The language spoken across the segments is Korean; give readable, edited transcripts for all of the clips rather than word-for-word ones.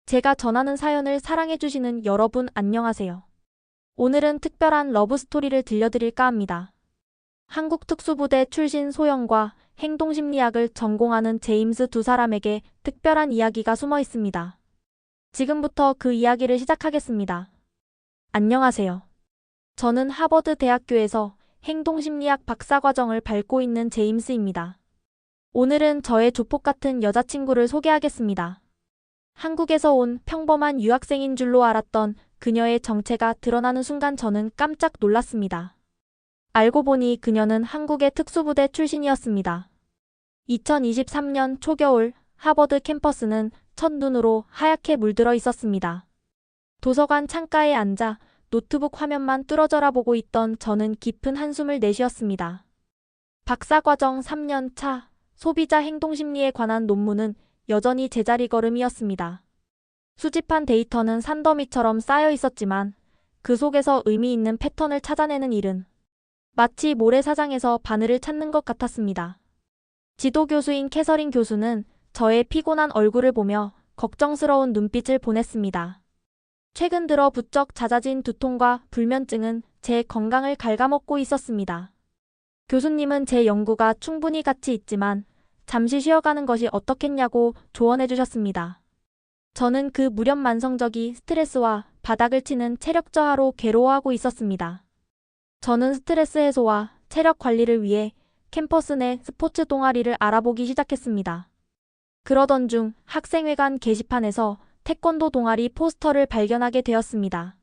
제가 전하는 사연을 사랑해주시는 여러분 안녕하세요. 오늘은 특별한 러브스토리를 들려드릴까 합니다. 한국 특수부대 출신 소연과 행동심리학을 전공하는 제임스 두 사람에게 특별한 이야기가 숨어 있습니다. 지금부터 그 이야기를 시작하겠습니다. 안녕하세요. 저는 하버드 대학교에서 행동심리학 박사과정을 밟고 있는 제임스입니다. 오늘은 저의 조폭 같은 여자친구를 소개하겠습니다. 한국에서 온 평범한 유학생인 줄로 알았던 그녀의 정체가 드러나는 순간 저는 깜짝 놀랐습니다. 알고 보니 그녀는 한국의 특수부대 출신이었습니다. 2023년 초겨울 하버드 캠퍼스는 첫눈으로 하얗게 물들어 있었습니다. 도서관 창가에 앉아 노트북 화면만 뚫어져라 보고 있던 저는 깊은 한숨을 내쉬었습니다. 박사과정 3년 차 소비자 행동심리에 관한 논문은 여전히 제자리 걸음이었습니다. 수집한 데이터는 산더미처럼 쌓여 있었지만 그 속에서 의미 있는 패턴을 찾아내는 일은 마치 모래사장에서 바늘을 찾는 것 같았습니다. 지도교수인 캐서린 교수는 저의 피곤한 얼굴을 보며 걱정스러운 눈빛을 보냈습니다. 최근 들어 부쩍 잦아진 두통과 불면증은 제 건강을 갉아먹고 있었습니다. 교수님은 제 연구가 충분히 가치 있지만 잠시 쉬어가는 것이 어떻겠냐고 조언해 주셨습니다. 저는 그 무념만성적인 스트레스와 바닥을 치는 체력 저하로 괴로워하고 있었습니다. 저는 스트레스 해소와 체력 관리를 위해 캠퍼스 내 스포츠 동아리를 알아보기 시작했습니다. 그러던 중 학생회관 게시판에서 태권도 동아리 포스터를 발견하게 되었습니다.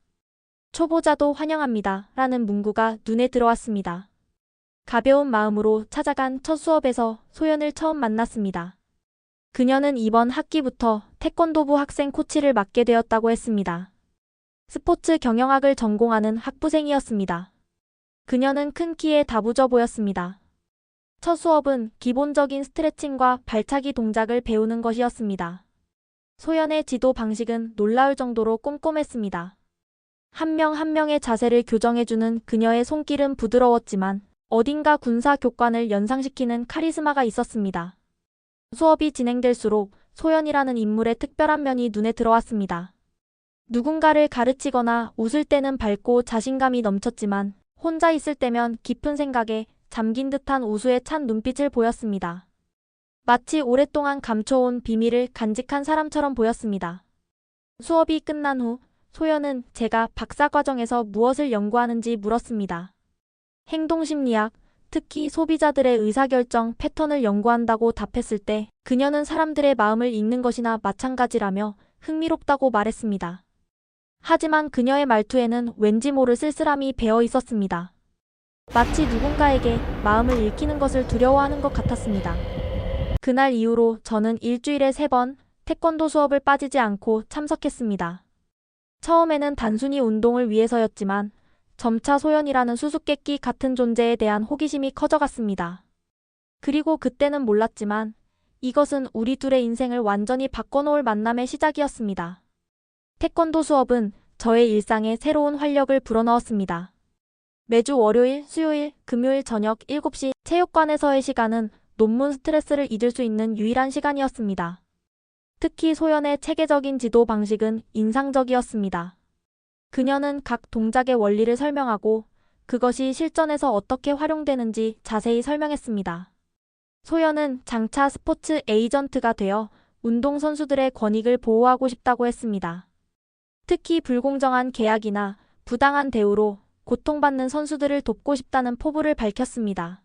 초보자도 환영합니다. 라는 문구가 눈에 들어왔습니다. 가벼운 마음으로 찾아간 첫 수업에서 소연을 처음 만났습니다. 그녀는 이번 학기부터 태권도부 학생 코치를 맡게 되었다고 했습니다. 스포츠 경영학을 전공하는 학부생이었습니다. 그녀는 큰 키에 다부져 보였습니다. 첫 수업은 기본적인 스트레칭과 발차기 동작을 배우는 것이었습니다. 소연의 지도 방식은 놀라울 정도로 꼼꼼했습니다. 한 명 한 명의 자세를 교정해주는 그녀의 손길은 부드러웠지만 어딘가 군사 교관을 연상시키는 카리스마가 있었습니다. 수업이 진행될수록 소연이라는 인물의 특별한 면이 눈에 들어왔습니다. 누군가를 가르치거나 웃을 때는 밝고 자신감이 넘쳤지만 혼자 있을 때면 깊은 생각에 잠긴 듯한 우수에 찬 눈빛을 보였습니다. 마치 오랫동안 감춰온 비밀을 간직한 사람처럼 보였습니다. 수업이 끝난 후 소연은 제가 박사과정에서 무엇을 연구하는지 물었습니다. 행동심리학, 특히 소비자들의 의사결정 패턴을 연구한다고 답했을 때 그녀는 사람들의 마음을 읽는 것이나 마찬가지라며 흥미롭다고 말했습니다. 하지만 그녀의 말투에는 왠지 모를 쓸쓸함이 배어 있었습니다. 마치 누군가에게 마음을 읽히는 것을 두려워하는 것 같았습니다. 그날 이후로 저는 일주일에 3번 태권도 수업을 빠지지 않고 참석했습니다. 처음에는 단순히 운동을 위해서였지만 점차 소연이라는 수수께끼 같은 존재에 대한 호기심이 커져갔습니다. 그리고 그때는 몰랐지만 이것은 우리 둘의 인생을 완전히 바꿔놓을 만남의 시작이었습니다. 태권도 수업은 저의 일상에 새로운 활력을 불어넣었습니다. 매주 월요일, 수요일, 금요일 저녁 7시 체육관에서의 시간은 논문 스트레스를 잊을 수 있는 유일한 시간이었습니다. 특히 소연의 체계적인 지도 방식은 인상적이었습니다. 그녀는 각 동작의 원리를 설명하고 그것이 실전에서 어떻게 활용되는지 자세히 설명했습니다. 소연은 장차 스포츠 에이전트가 되어 운동선수들의 권익을 보호하고 싶다고 했습니다. 특히 불공정한 계약이나 부당한 대우로 고통받는 선수들을 돕고 싶다는 포부를 밝혔습니다.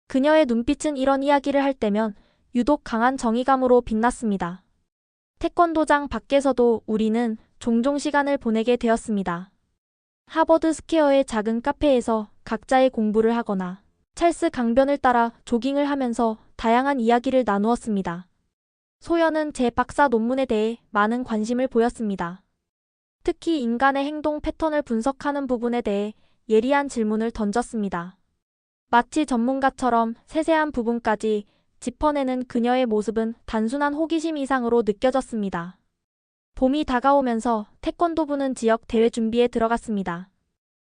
그녀의 눈빛은 이런 이야기를 할 때면 유독 강한 정의감으로 빛났습니다. 태권도장 밖에서도 우리는 종종 시간을 보내게 되었습니다. 하버드 스퀘어의 작은 카페에서 각자의 공부를 하거나 찰스 강변을 따라 조깅을 하면서 다양한 이야기를 나누었습니다. 소연은 제 박사 논문에 대해 많은 관심을 보였습니다. 특히 인간의 행동 패턴을 분석하는 부분에 대해 예리한 질문을 던졌습니다. 마치 전문가처럼 세세한 부분까지 짚어내는 그녀의 모습은 단순한 호기심 이상으로 느껴졌습니다. 봄이 다가오면서 태권도부는 지역 대회 준비에 들어갔습니다.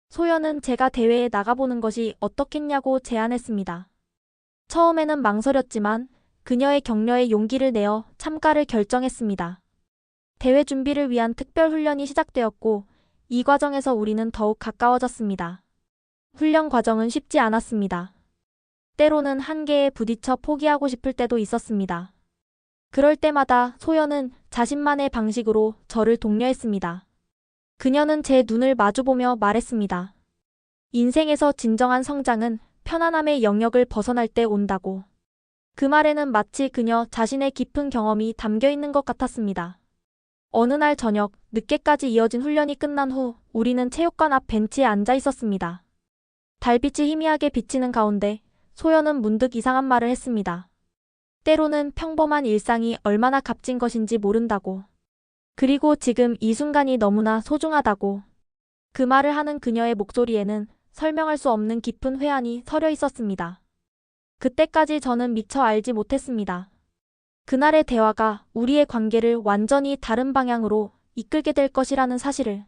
소연은 제가 대회에 나가보는 것이 어떻겠냐고 제안했습니다. 처음에는 망설였지만 그녀의 격려에 용기를 내어 참가를 결정했습니다. 대회 준비를 위한 특별 훈련이 시작되었고, 이 과정에서 우리는 더욱 가까워졌습니다. 훈련 과정은 쉽지 않았습니다. 때로는 한계에 부딪혀 포기하고 싶을 때도 있었습니다. 그럴 때마다 소연은 자신만의 방식으로 저를 독려했습니다. 그녀는 제 눈을 마주보며 말했습니다. 인생에서 진정한 성장은 편안함의 영역을 벗어날 때 온다고. 그 말에는 마치 그녀 자신의 깊은 경험이 담겨 있는 것 같았습니다. 어느 날 저녁, 늦게까지 이어진 훈련이 끝난 후 우리는 체육관 앞 벤치에 앉아 있었습니다. 달빛이 희미하게 비치는 가운데 소연은 문득 이상한 말을 했습니다. 때로는 평범한 일상이 얼마나 값진 것인지 모른다고. 그리고 지금 이 순간이 너무나 소중하다고. 그 말을 하는 그녀의 목소리에는 설명할 수 없는 깊은 회한이 서려 있었습니다. 그때까지 저는 미처 알지 못했습니다. 그날의 대화가 우리의 관계를 완전히 다른 방향으로 이끌게 될 것이라는 사실을.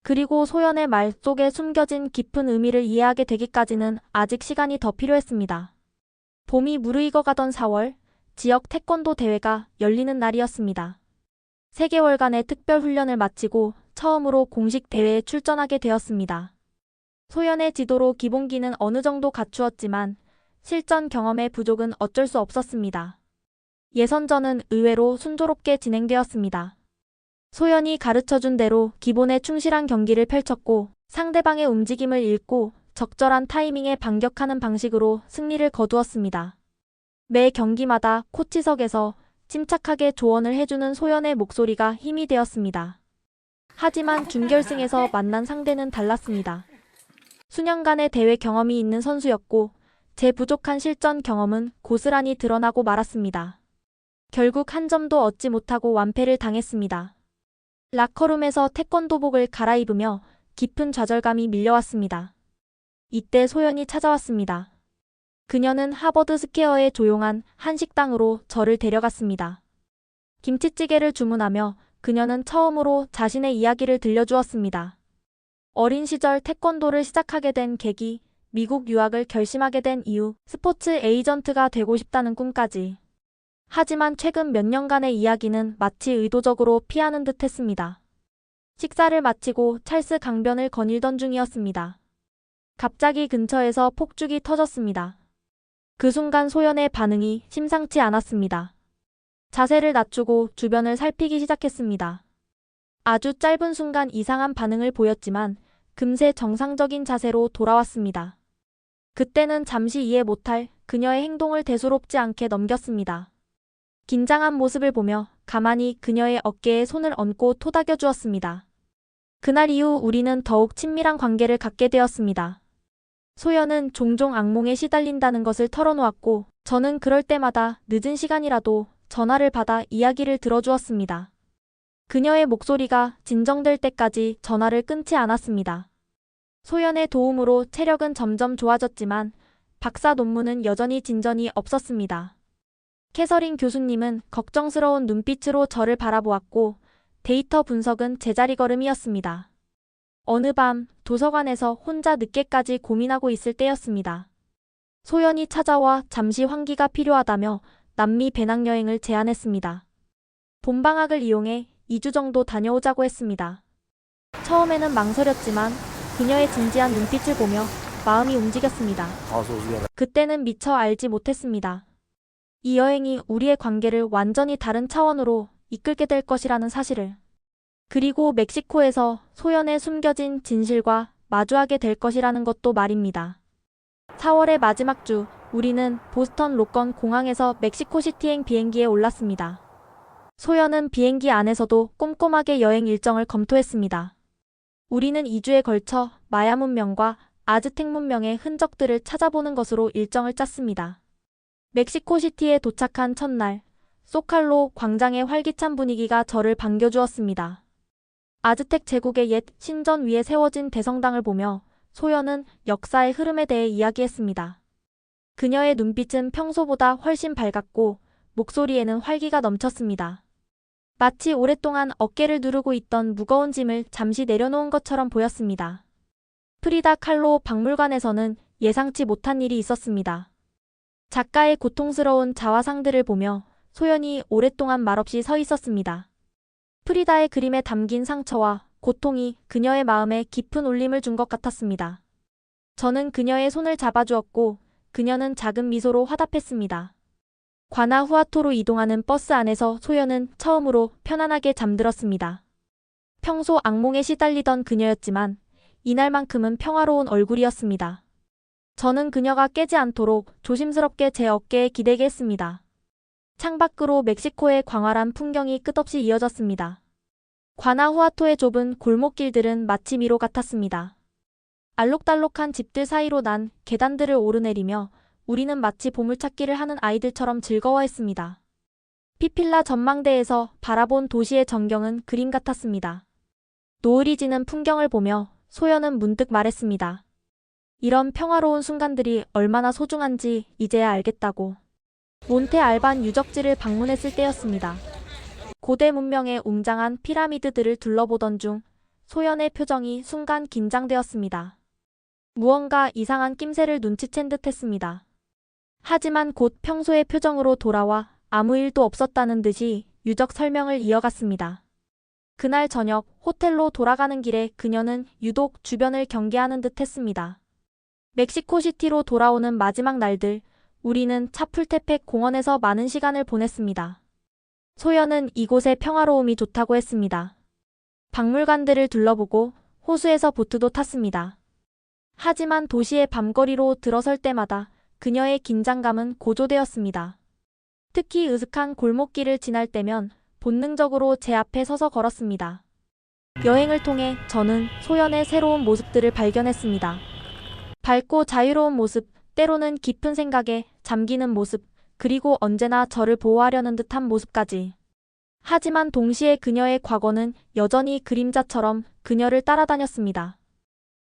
그리고 소연의 말 속에 숨겨진 깊은 의미를 이해하게 되기까지는 아직 시간이 더 필요했습니다. 봄이 무르익어가던 4월, 지역 태권도 대회가 열리는 날이었습니다. 3개월간의 특별 훈련을 마치고 처음으로 공식 대회에 출전하게 되었습니다. 소연의 지도로 기본기는 어느 정도 갖추었지만 실전 경험의 부족은 어쩔 수 없었습니다. 예선전은 의외로 순조롭게 진행되었습니다. 소연이 가르쳐준 대로 기본에 충실한 경기를 펼쳤고 상대방의 움직임을 읽고 적절한 타이밍에 반격하는 방식으로 승리를 거두었습니다. 매 경기마다 코치석에서 침착하게 조언을 해주는 소연의 목소리가 힘이 되었습니다. 하지만 준결승에서 만난 상대는 달랐습니다. 수년간의 대회 경험이 있는 선수였고 제 부족한 실전 경험은 고스란히 드러나고 말았습니다. 결국 한 점도 얻지 못하고 완패를 당했습니다. 라커룸에서 태권도복을 갈아입으며 깊은 좌절감이 밀려왔습니다. 이때 소연이 찾아왔습니다. 그녀는 하버드 스퀘어의 조용한 한 식당으로 저를 데려갔습니다. 김치찌개를 주문하며 그녀는 처음으로 자신의 이야기를 들려주었습니다. 어린 시절 태권도를 시작하게 된 계기, 미국 유학을 결심하게 된 이유, 스포츠 에이전트가 되고 싶다는 꿈까지. 하지만 최근 몇 년간의 이야기는 마치 의도적으로 피하는 듯 했습니다. 식사를 마치고 찰스 강변을 거닐던 중이었습니다. 갑자기 근처에서 폭죽이 터졌습니다. 그 순간 소연의 반응이 심상치 않았습니다. 자세를 낮추고 주변을 살피기 시작했습니다. 아주 짧은 순간 이상한 반응을 보였지만 금세 정상적인 자세로 돌아왔습니다. 그때는 잠시 이해 못할 그녀의 행동을 대수롭지 않게 넘겼습니다. 긴장한 모습을 보며 가만히 그녀의 어깨에 손을 얹고 토닥여 주었습니다. 그날 이후 우리는 더욱 친밀한 관계를 갖게 되었습니다. 소연은 종종 악몽에 시달린다는 것을 털어놓았고 저는 그럴 때마다 늦은 시간이라도 전화를 받아 이야기를 들어주었습니다. 그녀의 목소리가 진정될 때까지 전화를 끊지 않았습니다. 소연의 도움으로 체력은 점점 좋아졌지만 박사 논문은 여전히 진전이 없었습니다. 캐서린 교수님은 걱정스러운 눈빛으로 저를 바라보았고 데이터 분석은 제자리걸음이었습니다. 어느 밤 도서관에서 혼자 늦게까지 고민하고 있을 때였습니다. 소연이 찾아와 잠시 환기가 필요하다며 남미 배낭여행을 제안했습니다. 봄방학을 이용해 2주 정도 다녀오자고 했습니다. 처음에는 망설였지만 그녀의 진지한 눈빛을 보며 마음이 움직였습니다. 그때는 미처 알지 못했습니다. 이 여행이 우리의 관계를 완전히 다른 차원으로 이끌게 될 것이라는 사실을. 그리고 멕시코에서 소연의 숨겨진 진실과 마주하게 될 것이라는 것도 말입니다. 4월의 마지막 주, 우리는 보스턴 로건 공항에서 멕시코시티행 비행기에 올랐습니다. 소연은 비행기 안에서도 꼼꼼하게 여행 일정을 검토했습니다. 우리는 2주에 걸쳐 마야 문명과 아즈텍 문명의 흔적들을 찾아보는 것으로 일정을 짰습니다. 멕시코시티에 도착한 첫날, 소칼로 광장의 활기찬 분위기가 저를 반겨주었습니다. 아즈텍 제국의 옛 신전 위에 세워진 대성당을 보며 소연은 역사의 흐름에 대해 이야기했습니다. 그녀의 눈빛은 평소보다 훨씬 밝았고 목소리에는 활기가 넘쳤습니다. 마치 오랫동안 어깨를 누르고 있던 무거운 짐을 잠시 내려놓은 것처럼 보였습니다. 프리다 칼로 박물관에서는 예상치 못한 일이 있었습니다. 작가의 고통스러운 자화상들을 보며 소연이 오랫동안 말없이 서 있었습니다. 프리다의 그림에 담긴 상처와 고통이 그녀의 마음에 깊은 울림을 준 것 같았습니다. 저는 그녀의 손을 잡아주었고 그녀는 작은 미소로 화답했습니다. 과나후아토로 이동하는 버스 안에서 소연은 처음으로 편안하게 잠들었습니다. 평소 악몽에 시달리던 그녀였지만 이날만큼은 평화로운 얼굴이었습니다. 저는 그녀가 깨지 않도록 조심스럽게 제 어깨에 기대게 했습니다. 창밖으로 멕시코의 광활한 풍경이 끝없이 이어졌습니다. 과나후아토의 좁은 골목길들은 마치 미로 같았습니다. 알록달록한 집들 사이로 난 계단들을 오르내리며 우리는 마치 보물찾기를 하는 아이들처럼 즐거워했습니다. 피필라 전망대에서 바라본 도시의 전경은 그림 같았습니다. 노을이 지는 풍경을 보며 소연은 문득 말했습니다. 이런 평화로운 순간들이 얼마나 소중한지 이제야 알겠다고. 몬테 알반 유적지를 방문했을 때였습니다. 고대 문명의 웅장한 피라미드들을 둘러보던 중 소연의 표정이 순간 긴장되었습니다. 무언가 이상한 낌새를 눈치챈 듯 했습니다. 하지만 곧 평소의 표정으로 돌아와 아무 일도 없었다는 듯이 유적 설명을 이어갔습니다. 그날 저녁 호텔로 돌아가는 길에 그녀는 유독 주변을 경계하는 듯 했습니다. 멕시코시티로 돌아오는 마지막 날들, 우리는 차풀테펙 공원에서 많은 시간을 보냈습니다. 소연은 이곳의 평화로움이 좋다고 했습니다. 박물관들을 둘러보고 호수에서 보트도 탔습니다. 하지만 도시의 밤거리로 들어설 때마다 그녀의 긴장감은 고조되었습니다. 특히 으슥한 골목길을 지날 때면 본능적으로 제 앞에 서서 걸었습니다. 여행을 통해 저는 소연의 새로운 모습들을 발견했습니다. 밝고 자유로운 모습, 때로는 깊은 생각에 잠기는 모습, 그리고 언제나 저를 보호하려는 듯한 모습까지. 하지만 동시에 그녀의 과거는 여전히 그림자처럼 그녀를 따라다녔습니다.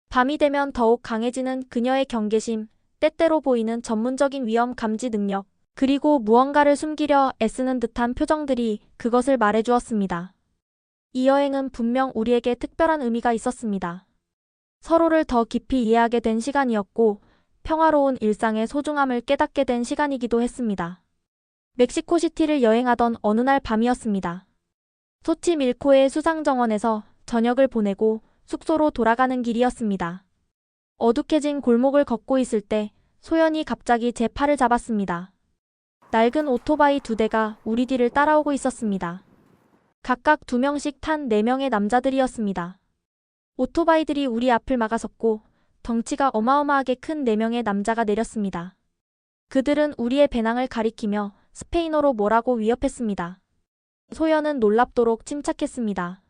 밤이 되면 더욱 강해지는 그녀의 경계심, 때때로 보이는 전문적인 위험 감지 능력, 그리고 무언가를 숨기려 애쓰는 듯한 표정들이 그것을 말해주었습니다. 이 여행은 분명 우리에게 특별한 의미가 있었습니다. 서로를 더 깊이 이해하게 된 시간이었고 평화로운 일상의 소중함을 깨닫게 된 시간이기도 했습니다. 멕시코시티를 여행하던 어느 날 밤이었습니다. 소치밀코의 수상정원에서 저녁을 보내고 숙소로 돌아가는 길이었습니다. 어둑해진 골목을 걷고 있을 때 소연이 갑자기 제 팔을 잡았습니다. 낡은 오토바이 2대가 우리 뒤를 따라오고 있었습니다. 각각 2명씩 탄 4명의 남자들이었습니다. 오토바이들이 우리 앞을 막아섰고 덩치가 어마어마하게 큰 4명의 남자가 내렸습니다. 그들은 우리의 배낭을 가리키며 스페인어로 뭐라고 위협했습니다. 소연은 놀랍도록 침착했습니다.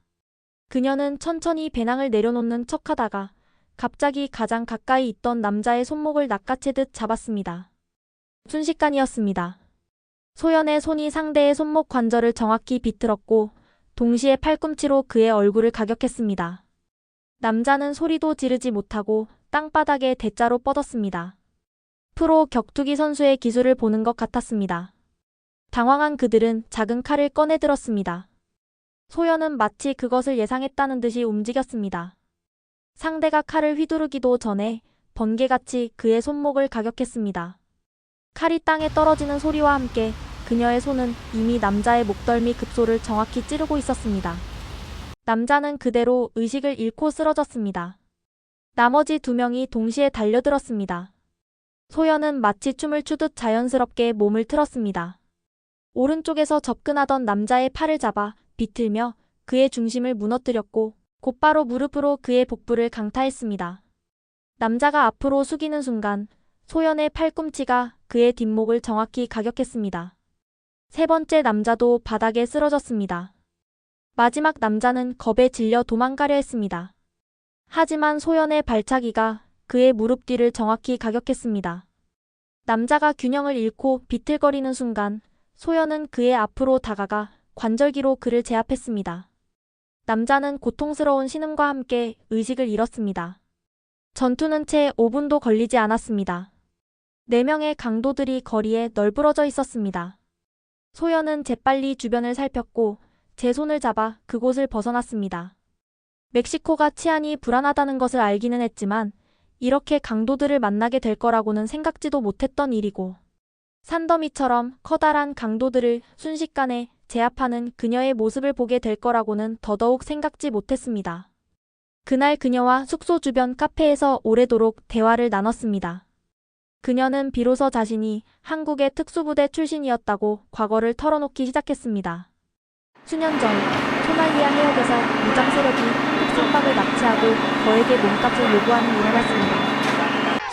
그녀는 천천히 배낭을 내려놓는 척하다가 갑자기 가장 가까이 있던 남자의 손목을 낚아채듯 잡았습니다. 순식간이었습니다. 소연의 손이 상대의 손목 관절을 정확히 비틀었고 동시에 팔꿈치로 그의 얼굴을 가격했습니다. 남자는 소리도 지르지 못하고 땅바닥에 대자로 뻗었습니다. 프로 격투기 선수의 기술을 보는 것 같았습니다. 당황한 그들은 작은 칼을 꺼내들었습니다. 소연은 마치 그것을 예상했다는 듯이 움직였습니다. 상대가 칼을 휘두르기도 전에 번개같이 그의 손목을 가격했습니다. 칼이 땅에 떨어지는 소리와 함께 그녀의 손은 이미 남자의 목덜미 급소를 정확히 찌르고 있었습니다. 남자는 그대로 의식을 잃고 쓰러졌습니다. 나머지 2명이 동시에 달려들었습니다. 소연은 마치 춤을 추듯 자연스럽게 몸을 틀었습니다. 오른쪽에서 접근하던 남자의 팔을 잡아 비틀며 그의 중심을 무너뜨렸고 곧바로 무릎으로 그의 복부를 강타했습니다. 남자가 앞으로 숙이는 순간 소연의 팔꿈치가 그의 뒷목을 정확히 가격했습니다. 세 번째 남자도 바닥에 쓰러졌습니다. 마지막 남자는 겁에 질려 도망가려 했습니다. 하지만 소연의 발차기가 그의 무릎 뒤를 정확히 가격했습니다. 남자가 균형을 잃고 비틀거리는 순간 소연은 그의 앞으로 다가가 관절기로 그를 제압했습니다. 남자는 고통스러운 신음과 함께 의식을 잃었습니다. 전투는 채 5분도 걸리지 않았습니다. 4명의 강도들이 거리에 널브러져 있었습니다. 소연은 재빨리 주변을 살폈고 제 손을 잡아 그곳을 벗어났습니다. 멕시코가 치안이 불안하다는 것을 알기는 했지만 이렇게 강도들을 만나게 될 거라고는 생각지도 못했던 일이고 산더미처럼 커다란 강도들을 순식간에 제압하는 그녀의 모습을 보게 될 거라고는 더더욱 생각지 못했습니다. 그날 그녀와 숙소 주변 카페에서 오래도록 대화를 나눴습니다. 그녀는 비로소 자신이 한국의 특수부대 출신이었다고 과거를 털어놓기 시작했습니다. 수년 전 소말리아 해역에서 무장 세력이 한국 선박을 납치하고 저에게 몸값을 요구하는 일이 일어났습니다.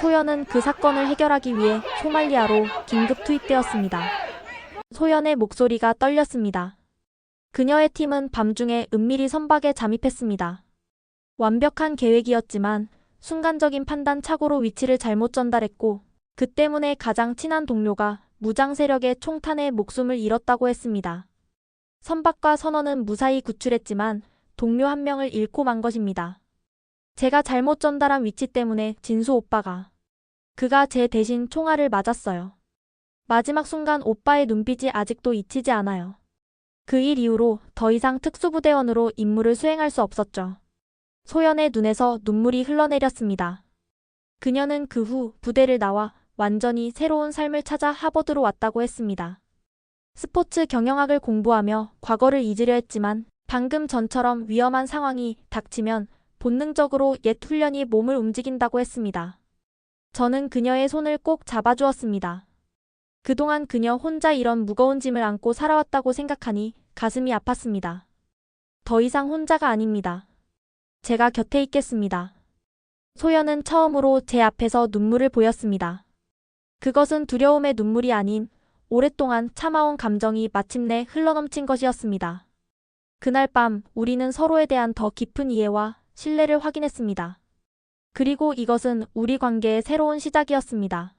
소연은 그 사건을 해결하기 위해 소말리아로 긴급 투입되었습니다. 소연의 목소리가 떨렸습니다. 그녀의 팀은 밤중에 은밀히 선박에 잠입했습니다. 완벽한 계획이었지만 순간적인 판단 착오로 위치를 잘못 전달했고 그 때문에 가장 친한 동료가 무장 세력의 총탄에 목숨을 잃었다고 했습니다. 선박과 선원은 무사히 구출했지만 동료 한 명을 잃고 만 것입니다. 제가 잘못 전달한 위치 때문에 진수 오빠가 그가 제 대신 총알을 맞았어요. 마지막 순간 오빠의 눈빛이 아직도 잊히지 않아요. 그 일 이후로 더 이상 특수부대원으로 임무를 수행할 수 없었죠. 소연의 눈에서 눈물이 흘러내렸습니다. 그녀는 그 후 부대를 나와 완전히 새로운 삶을 찾아 하버드로 왔다고 했습니다. 스포츠 경영학을 공부하며 과거를 잊으려 했지만 방금 전처럼 위험한 상황이 닥치면 본능적으로 옛 훈련이 몸을 움직인다고 했습니다. 저는 그녀의 손을 꼭 잡아주었습니다. 그동안 그녀 혼자 이런 무거운 짐을 안고 살아왔다고 생각하니 가슴이 아팠습니다. 더 이상 혼자가 아닙니다. 제가 곁에 있겠습니다. 소연은 처음으로 제 앞에서 눈물을 보였습니다. 그것은 두려움의 눈물이 아닌 오랫동안 참아온 감정이 마침내 흘러넘친 것이었습니다. 그날 밤 우리는 서로에 대한 더 깊은 이해와 신뢰를 확인했습니다. 그리고 이것은 우리 관계의 새로운 시작이었습니다.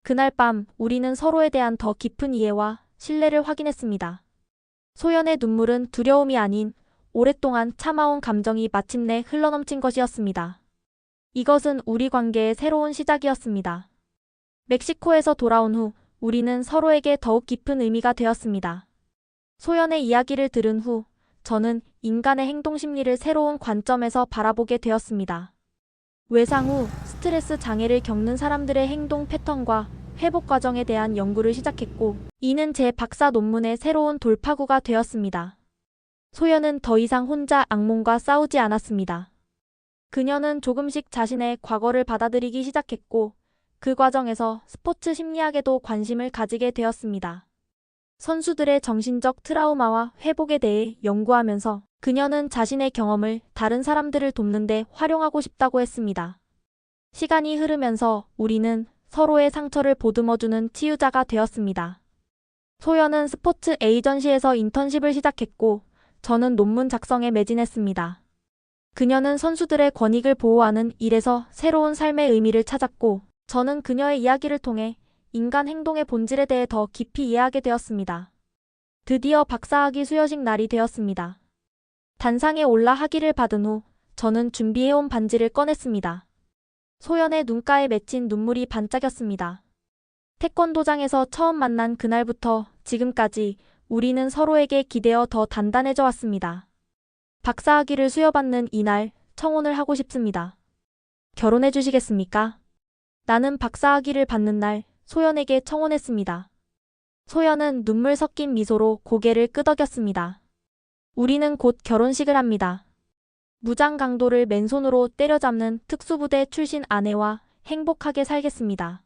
그날 밤 우리는 서로에 대한 더 깊은 이해와 신뢰를 확인했습니다. 소연의 눈물은 두려움이 아닌 오랫동안 참아온 감정이 마침내 흘러넘친 것이었습니다. 이것은 우리 관계의 새로운 시작이었습니다. 멕시코에서 돌아온 후 우리는 서로에게 더욱 깊은 의미가 되었습니다. 소연의 이야기를 들은 후 저는 인간의 행동 심리를 새로운 관점에서 바라보게 되었습니다. 외상 후 스트레스 장애를 겪는 사람들의 행동 패턴과 회복 과정에 대한 연구를 시작했고 이는 제 박사 논문의 새로운 돌파구가 되었습니다. 소연은 더 이상 혼자 악몽과 싸우지 않았습니다. 그녀는 조금씩 자신의 과거를 받아들이기 시작했고 그 과정에서 스포츠 심리학에도 관심을 가지게 되었습니다. 선수들의 정신적 트라우마와 회복에 대해 연구하면서 그녀는 자신의 경험을 다른 사람들을 돕는 데 활용하고 싶다고 했습니다. 시간이 흐르면서 우리는 서로의 상처를 보듬어주는 치유자가 되었습니다. 소연은 스포츠 에이전시에서 인턴십을 시작했고 저는 논문 작성에 매진했습니다. 그녀는 선수들의 권익을 보호하는 일에서 새로운 삶의 의미를 찾았고 저는 그녀의 이야기를 통해 인간 행동의 본질에 대해 더 깊이 이해하게 되었습니다. 드디어 박사학위 수여식 날이 되었습니다. 단상에 올라 학위를 받은 후 저는 준비해온 반지를 꺼냈습니다. 소연의 눈가에 맺힌 눈물이 반짝였습니다. 태권도장에서 처음 만난 그날부터 지금까지 우리는 서로에게 기대어 더 단단해져 왔습니다. 박사학위를 수여받는 이날 청혼을 하고 싶습니다. 결혼해 주시겠습니까? 나는 박사학위를 받는 날 소연에게 청혼했습니다. 소연은 눈물 섞인 미소로 고개를 끄덕였습니다. 우리는 곧 결혼식을 합니다. 무장 강도를 맨손으로 때려잡는 특수부대 출신 아내와 행복하게 살겠습니다.